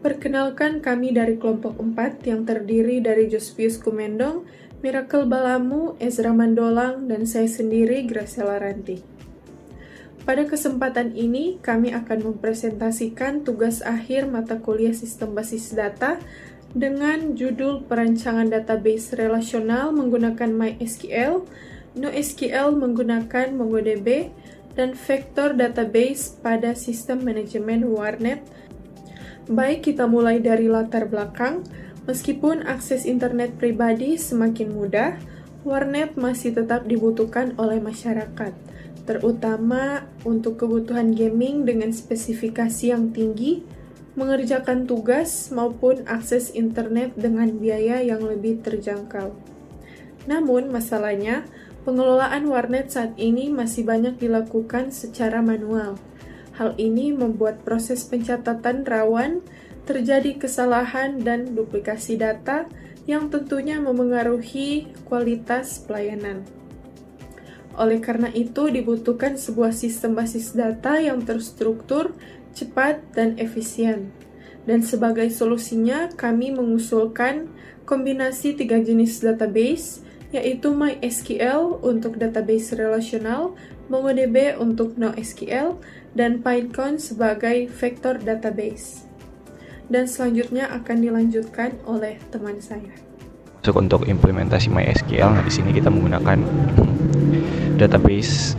Perkenalkan, kami dari kelompok 4 yang terdiri dari Jospius Kumendong, Miracle Balamu, Ezra Mandolang, dan saya sendiri, Graciela Ranti. Pada kesempatan ini, kami akan mempresentasikan tugas akhir mata kuliah Sistem Basis Data dengan judul Perancangan Database Relasional menggunakan MySQL, NoSQL menggunakan MongoDB, dan Vector Database pada Sistem Manajemen Warnet. Baik, kita mulai dari latar belakang. Meskipun akses internet pribadi semakin mudah, warnet masih tetap dibutuhkan oleh masyarakat, terutama untuk kebutuhan gaming dengan spesifikasi yang tinggi, mengerjakan tugas, maupun akses internet dengan biaya yang lebih terjangkau. Namun, masalahnya, pengelolaan warnet saat ini masih banyak dilakukan secara manual. Hal ini membuat proses pencatatan rawan, terjadi kesalahan dan duplikasi data yang tentunya memengaruhi kualitas pelayanan. Oleh karena itu, dibutuhkan sebuah sistem basis data yang terstruktur, cepat, dan efisien. Dan sebagai solusinya, kami mengusulkan kombinasi 3 jenis database, yaitu MySQL untuk database relasional, MongoDB untuk NoSQL, dan Python sebagai vector database. Dan selanjutnya akan dilanjutkan oleh teman saya. Untuk implementasi MySQL, di sini kita menggunakan database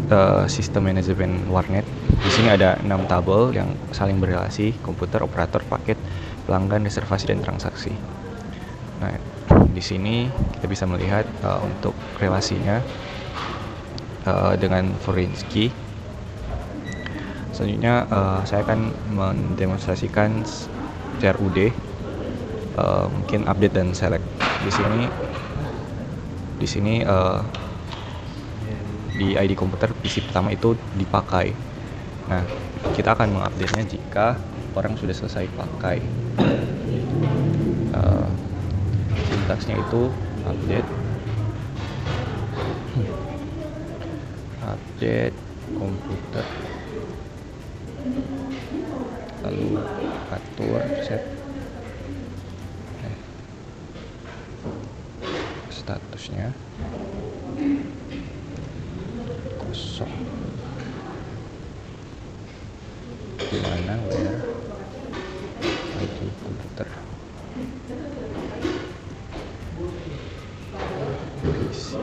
sistem manajemen warnet. Di sini ada 6 tabel yang saling berrelasi: komputer, operator, paket, pelanggan, reservasi, dan transaksi. Nah, di sini kita bisa melihat untuk relasinya dengan foreign key. Selanjutnya saya akan mendemonstrasikan CRUD, mungkin update dan select. Di sini di ID komputer PC pertama itu dipakai. Nah, kita akan mengupdate-nya jika orang sudah selesai pakai. Sintaksnya itu update komputer, lalu atur set statusnya kosong, dimana where ID komputer PC.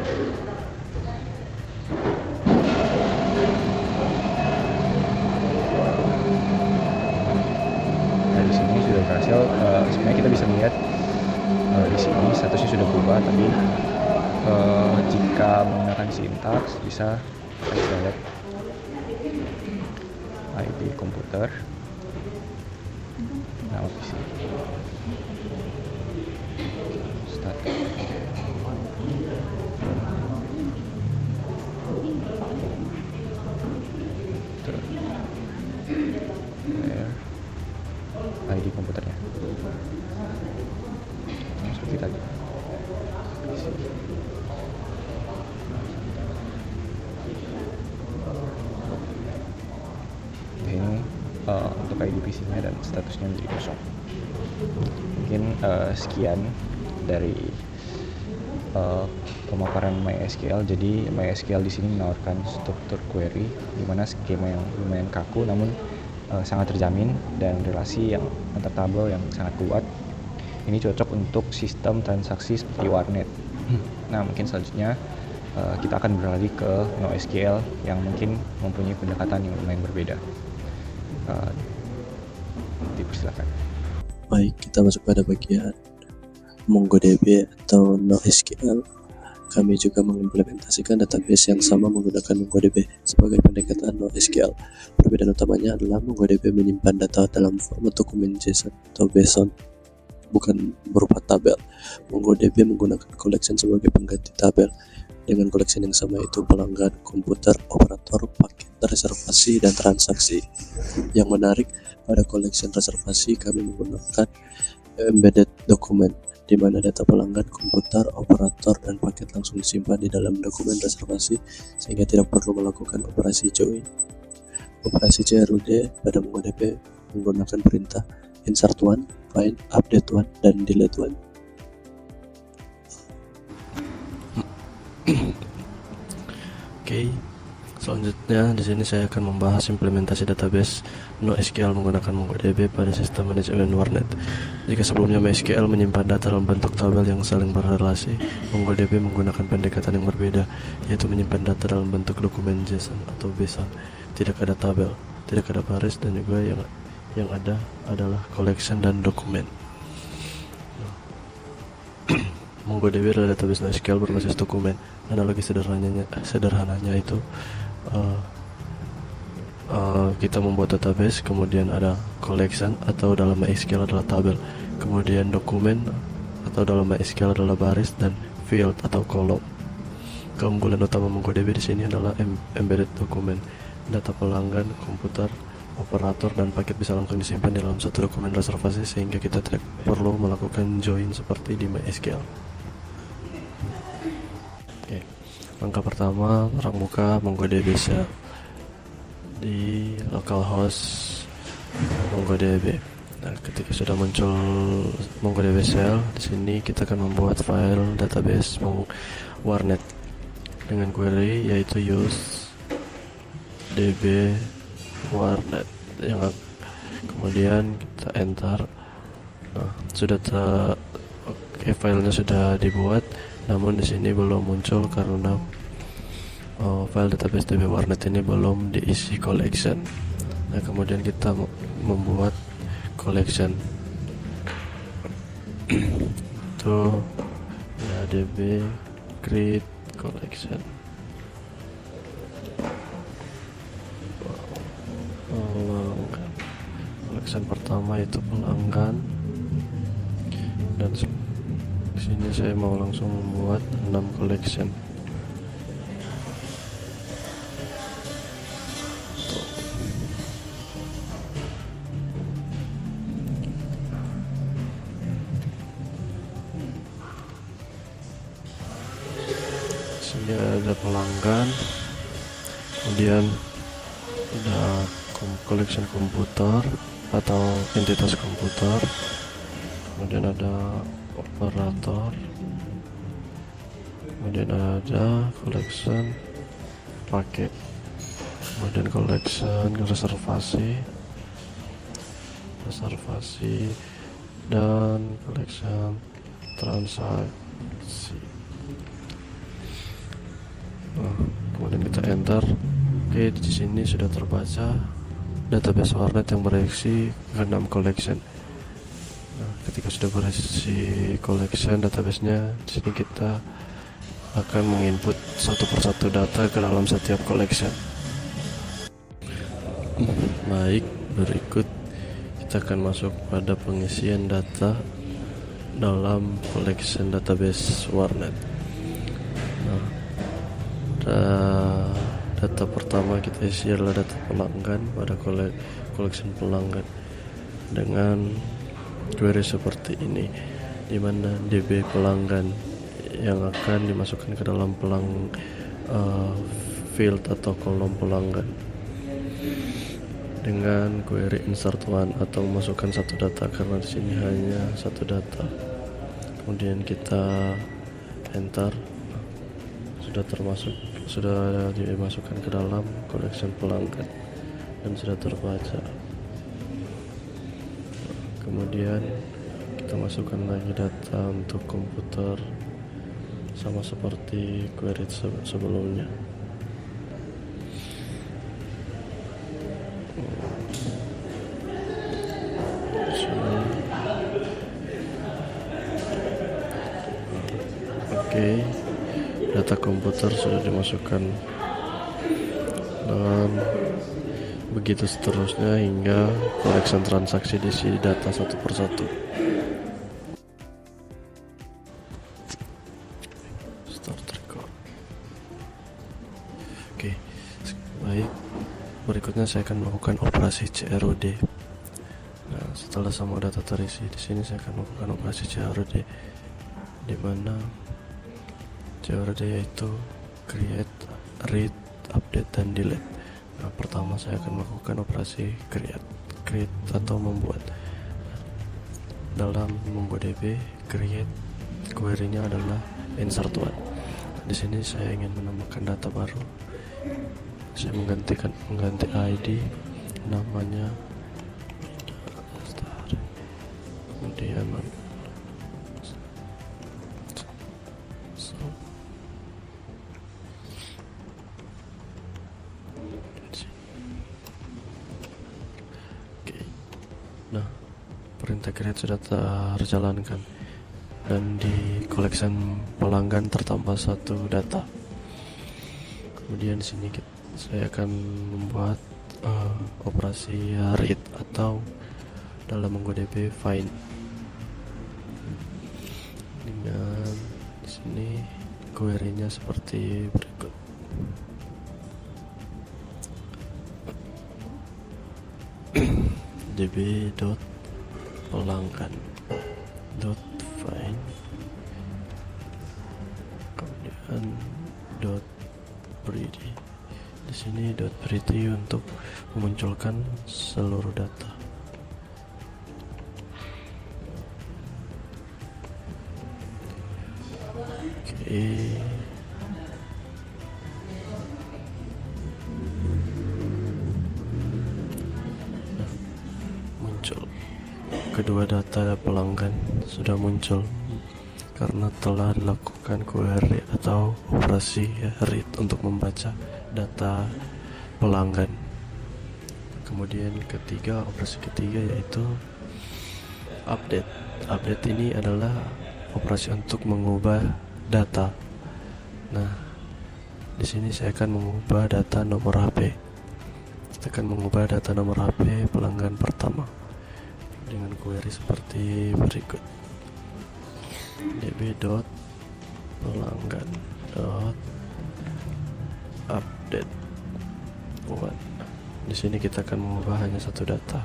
Nah, di sini sudah berhasil. Sebenarnya kita bisa melihat di sini statusnya sudah berubah, tapi jika menggunakan sintaks bisa select ID komputer, nama PC, status, ID komputernya seperti tadi. Ini untuk ID PC-nya dan statusnya menjadi kosong. Mungkin sekian dari pemaparan MySQL. Jadi MySQL di sini menawarkan struktur query di mana skema yang lumayan kaku namun sangat terjamin, dan relasi yang antar tabel yang sangat kuat. Ini cocok untuk sistem transaksi seperti warnet. Nah, mungkin selanjutnya kita akan beralih ke NoSQL yang mungkin mempunyai pendekatan yang lumayan berbeda. Dipersilakan. Baik, kita masuk pada bagian MongoDB atau NoSQL. Kami juga mengimplementasikan database yang sama menggunakan MongoDB sebagai pendekatan NoSQL. Perbedaan utamanya adalah MongoDB menyimpan data dalam format dokumen JSON atau JSON, bukan berupa tabel. MongoDB menggunakan collection sebagai pengganti tabel. Dengan collection yang sama itu pelanggan, komputer, operator, paket, reservasi, dan transaksi. Yang menarik, pada collection reservasi kami menggunakan embedded document, di mana data pelanggan, komputer, operator, dan paket langsung disimpan di dalam dokumen reservasi sehingga tidak perlu melakukan operasi join. Operasi CRUD pada MongoDB menggunakan perintah insert one file update one dan delete one. Oke, selanjutnya di sini saya akan membahas implementasi database NoSQL menggunakan MongoDB pada sistem manajemen warnet. Jika sebelumnya MySQL menyimpan data dalam bentuk tabel yang saling berrelasi, MongoDB menggunakan pendekatan yang berbeda, yaitu menyimpan data dalam bentuk dokumen JSON atau BSON. Tidak ada tabel, tidak ada baris, dan juga yang ada adalah collection dan dokumen. MongoDB adalah database NoSQL berbasis dokumen. Analogi sederhananya itu kita membuat database, kemudian ada collection atau dalam MySQL adalah tabel, kemudian dokumen atau dalam MySQL adalah baris, dan field atau kolom. Keunggulan utama MongoDB di sini adalah embedded dokumen. Data pelanggan, komputer, operator, dan paket bisa langsung disimpan di dalam satu dokumen reservasi sehingga kita tidak perlu melakukan join seperti di MySQL. Oke. Langkah pertama, orang buka MongoDB shell di localhost MongoDB. Nah, ketika sudah muncul MongoDB shell, di sini kita akan membuat file database warnet dengan query yaitu use db warnet, yang kemudian kita enter. Nah, filenya sudah dibuat, namun di sini belum muncul karena file database db warnet ini belum diisi collection. Nah, kemudian kita membuat collection itu ya db create collection. Collection pertama itu pelanggan, dan di sini saya mau langsung membuat 6 collection. Sini ada pelanggan, kemudian ada collection komputer atau entitas komputer, kemudian ada operator, kemudian ada collection paket, kemudian collection reservasi, dan collection transaksi. Nah, kemudian kita enter. Oke, di sini sudah terbaca database warnet yang berisi 6 collection. Nah, ketika sudah berisi collection database-nya, di sini kita akan menginput satu persatu data ke dalam setiap collection. Baik, berikut kita akan masuk pada pengisian data dalam collection database warnet. Nah, data pertama kita isi adalah data pelanggan pada collection pelanggan dengan query seperti ini, di mana db pelanggan yang akan dimasukkan ke dalam field atau kolom pelanggan dengan query insert one atau memasukkan satu data karena di sini hanya satu data. Kemudian kita enter, sudah dimasukkan ke dalam collection pelanggan dan sudah terbaca. Kemudian kita masukkan lagi data untuk komputer sama seperti query sebelumnya. Oke, data komputer sudah dimasukkan dan begitu seterusnya hingga collection transaksi diisi data satu persatu. Start record. Oke, baik. Berikutnya saya akan melakukan operasi CRUD. Nah, setelah semua data terisi, di sini saya akan melakukan operasi CRUD, di mana CRUD yaitu create, read, update, dan delete. Nah, pertama saya akan melakukan operasi create atau membuat. dalam MongoDB create query-nya adalah insert one. Di sini saya ingin menambahkan data baru. Saya mengganti ID, namanya start, kemudian nah, perintah create sudah terjalankan dan di collection pelanggan tertambah satu data. Kemudian di sini saya akan membuat operasi read atau dalam MongoDB find dengan di sini query-nya seperti berikut. db.pelanggan.find kemudian .pretty. Di sini .pretty untuk memunculkan seluruh data. Oke. Muncul kedua data pelanggan sudah muncul karena telah dilakukan query atau operasi read untuk membaca data pelanggan. Kemudian operasi ketiga yaitu update. Update ini adalah operasi untuk mengubah data. Nah, di sini saya akan mengubah data nomor HP. Kita akan mengubah data nomor HP pelanggan pertama dengan query seperti berikut. db.pelanggan.update one. Di sini kita akan mengubah hanya satu data.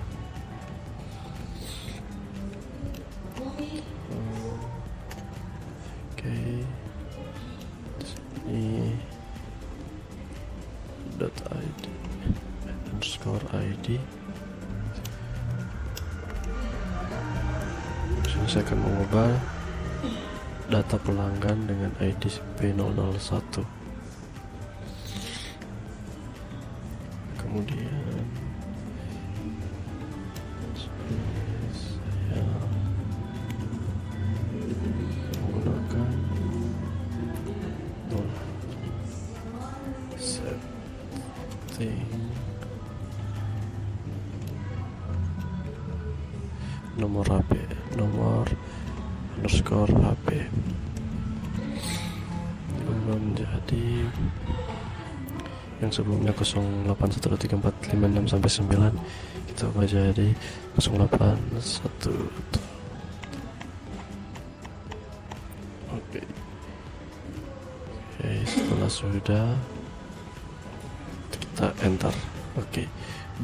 Oke. Di sini .id _id. Di sini saya akan mengubah data pelanggan dengan ID P001. Kemudian saya menggunakan setting nomor HP, nomor _HP menjadi yang sebelumnya 08134566 sampai 9, kita ubah jadi 0812. Oke, setelah sudah kita enter. Oke,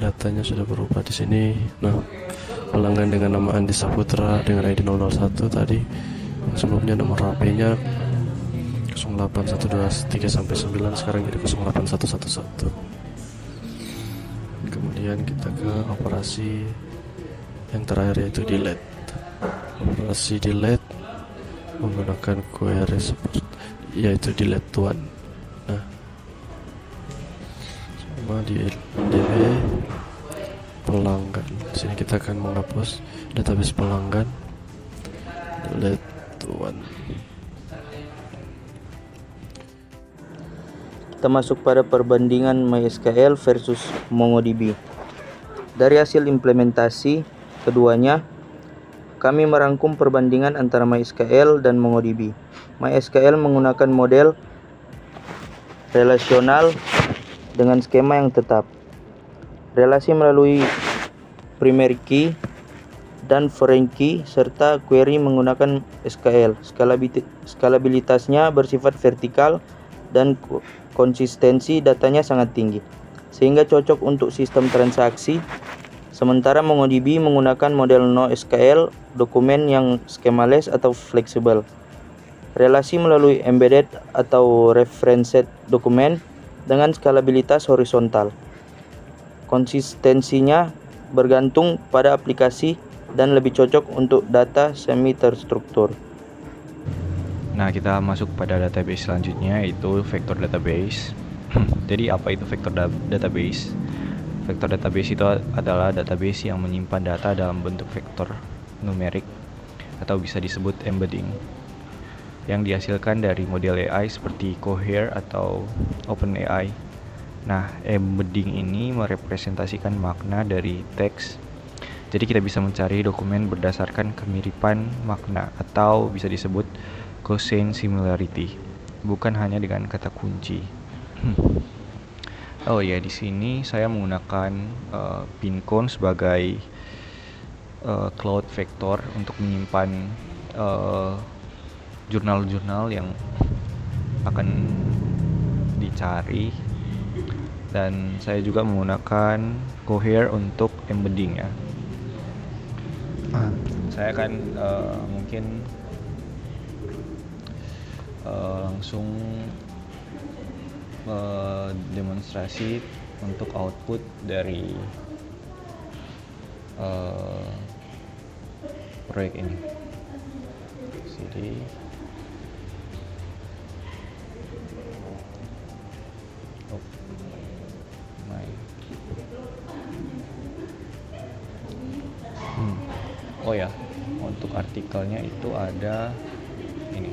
datanya sudah berubah di sini. Nah, pelanggan dengan nama Andi Saputra dengan ID 001 tadi, sebelumnya nomor HP-nya 08123 sampai 9, sekarang jadi 08111. Kemudian kita ke operasi yang terakhir yaitu delete. Operasi delete menggunakan query seperti yaitu delete one. Nah, sama di db pelanggan. Di sini kita akan menghapus database pelanggan delete one. Kita masuk pada perbandingan MySQL versus MongoDB. Dari hasil implementasi keduanya, kami merangkum perbandingan antara MySQL dan MongoDB. MySQL menggunakan model relasional dengan skema yang tetap, relasi melalui primary key dan foreign key, serta query menggunakan SQL. Skalabilitasnya bersifat vertikal dan konsistensi datanya sangat tinggi, sehingga cocok untuk sistem transaksi. Sementara MongoDB menggunakan model NoSQL, dokumen yang schemaless atau fleksibel, relasi melalui embedded atau referenced dokumen dengan skalabilitas horizontal. Konsistensinya bergantung pada aplikasi dan lebih cocok untuk data semi terstruktur. Nah, kita masuk pada database selanjutnya, yaitu vector database. Jadi apa itu vector database? Vector database itu adalah database yang menyimpan data dalam bentuk vektor numerik atau bisa disebut embedding, yang dihasilkan dari model AI seperti Cohere atau OpenAI. Nah, embedding ini merepresentasikan makna dari teks. Jadi kita bisa mencari dokumen berdasarkan kemiripan makna atau bisa disebut cosine similarity, bukan hanya dengan kata kunci. Oh ya, di sini saya menggunakan Pincone sebagai cloud vector untuk menyimpan jurnal-jurnal yang akan dicari, dan saya juga menggunakan Cohere untuk embedding ya. Saya akan mungkin langsung demonstrasi untuk output dari proyek ini. Jadi oh ya, untuk artikelnya itu ada ini,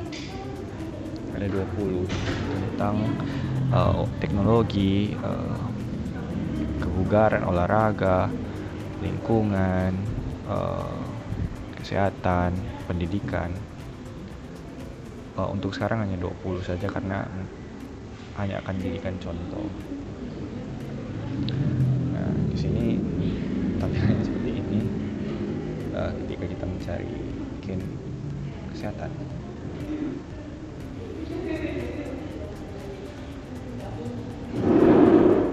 ada 20 tentang teknologi, kebugaran, olahraga, lingkungan, kesehatan, pendidikan. Untuk sekarang hanya 20 saja karena hanya akan dijadikan contoh. Nah, di sini tampilannya seperti ini ketika kita mencari mungkin kesehatan.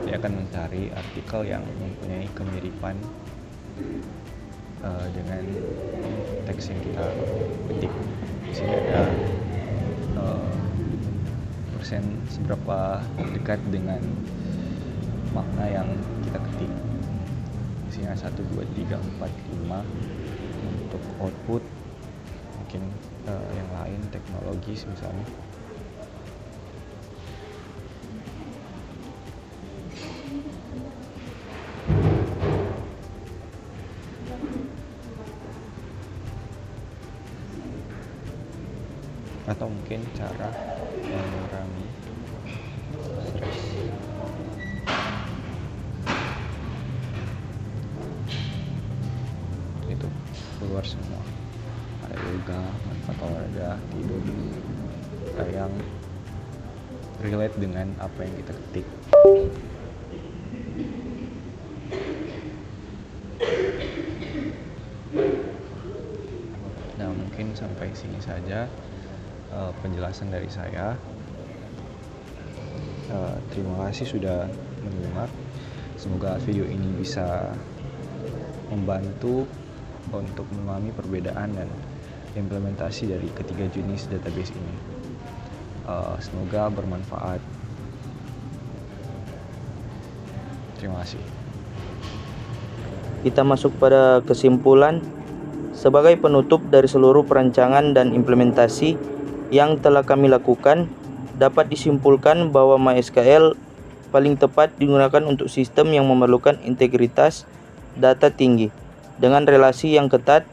Dia akan mencari artikel yang mempunyai kemiripan dengan teks yang kita ketik. Di sini ada persen seberapa dekat dengan makna yang kita ketik. Di sini ada 1, 2, 3, 4, 5 untuk output. Mungkin yang lain teknologis misalnya. Atau mungkin cara mengurangi stres. Itu keluar semua. Ada yoga, manfaat olahraga, tidur, yang relate dengan apa yang kita ketik. Nah, mungkin sampai sini saja penjelasan dari saya. Terima kasih sudah menyimak. Semoga video ini bisa membantu untuk memahami perbedaan dan implementasi dari ketiga jenis database ini. Semoga bermanfaat. Terima kasih. Kita masuk pada kesimpulan. Sebagai penutup dari seluruh perancangan dan implementasi yang telah kami lakukan, dapat disimpulkan bahwa MySQL paling tepat digunakan untuk sistem yang memerlukan integritas data tinggi dengan relasi yang ketat.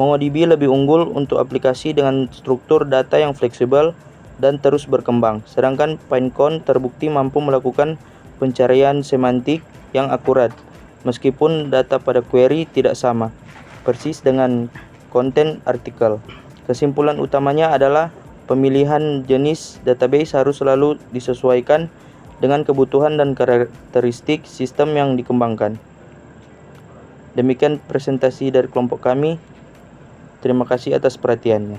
MongoDB lebih unggul untuk aplikasi dengan struktur data yang fleksibel dan terus berkembang, sedangkan Pincone terbukti mampu melakukan pencarian semantik yang akurat, meskipun data pada query tidak sama persis dengan konten artikel. Kesimpulan utamanya adalah pemilihan jenis database harus selalu disesuaikan dengan kebutuhan dan karakteristik sistem yang dikembangkan. Demikian presentasi dari kelompok kami. Terima kasih atas perhatiannya.